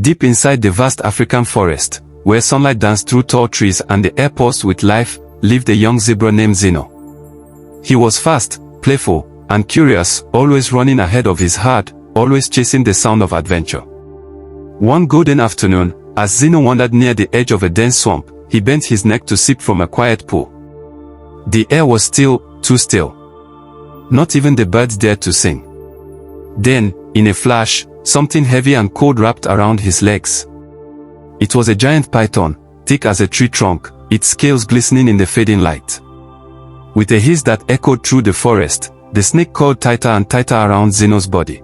Deep inside the vast African forest, where sunlight danced through tall trees and the air pulsed with life, lived a young zebra named Zino. He was fast, playful, and curious, always running ahead of his herd, always chasing the sound of adventure. One golden afternoon, as Zino wandered near the edge of a dense swamp, he bent his neck to sip from a quiet pool. The air was still, too still. Not even the birds dared to sing. Then, in a flash, something heavy and cold wrapped around his legs. It was a giant python, thick as a tree trunk, its scales glistening in the fading light. With a hiss that echoed through the forest, the snake crawled tighter and tighter around Zino's body.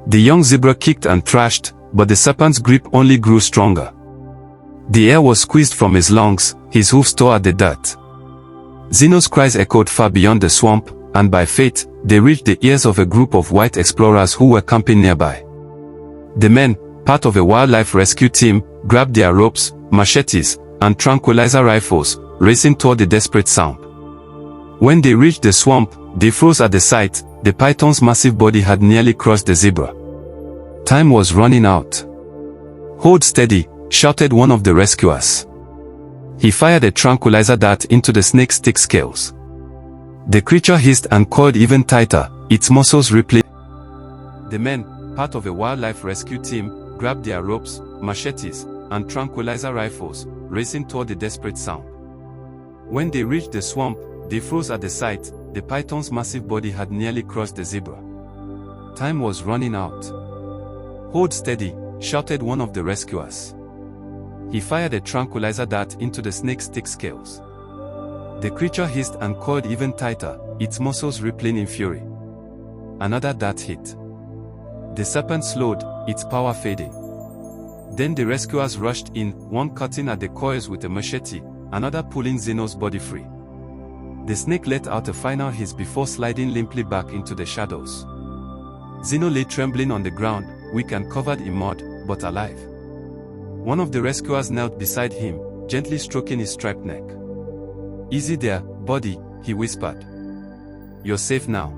The young zebra kicked and thrashed, but the serpent's grip only grew stronger. The air was squeezed from his lungs, his hoofs tore at the dirt. Zino's cries echoed far beyond the swamp, and by fate, they reached the ears of a group of white explorers who were camping nearby. The men, part of a wildlife rescue team, grabbed their ropes, machetes, and tranquilizer rifles, racing toward the desperate sound. When they reached the swamp, they froze at the sight. The python's massive body had nearly crushed the zebra. Time was running out. "Hold steady," shouted one of the rescuers. He fired a tranquilizer dart into the snake's thick scales. The creature hissed and coiled even tighter, its muscles rippling. The men, part of a wildlife rescue team, grabbed their ropes, machetes, and tranquilizer rifles, racing toward the desperate sound. When they reached the swamp, they froze at the sight. The python's massive body had nearly crushed the zebra. Time was running out. "Hold steady," shouted one of the rescuers. He fired a tranquilizer dart into the snake's thick scales. The creature hissed and coiled even tighter, its muscles rippling in fury. Another dart hit. The serpent slowed, its power fading. Then the rescuers rushed in, one cutting at the coils with a machete, another pulling Zino's body free. The snake let out a final hiss before sliding limply back into the shadows. Zino lay trembling on the ground, weak and covered in mud, but alive. One of the rescuers knelt beside him, gently stroking his striped neck. "Easy there, buddy," he whispered. "You're safe now."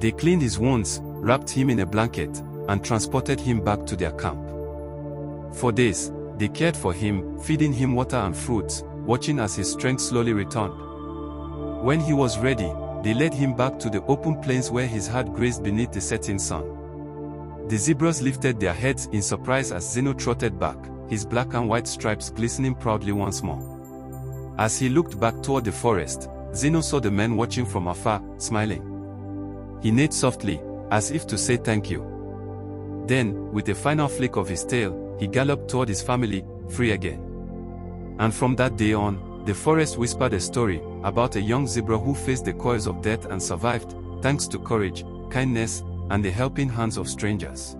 They cleaned his wounds, wrapped him in a blanket, and transported him back to their camp. For days, they cared for him, feeding him water and fruits, watching as his strength slowly returned. When he was ready, they led him back to the open plains where his herd grazed beneath the setting sun. The zebras lifted their heads in surprise as Zino trotted back, his black and white stripes glistening proudly once more. As he looked back toward the forest, Zino saw the men watching from afar, smiling. He neighed softly, as if to say thank you. Then, with a final flick of his tail, he galloped toward his family, free again. And from that day on, the forest whispered a story about a young zebra who faced the coils of death and survived, thanks to courage, kindness, and the helping hands of strangers.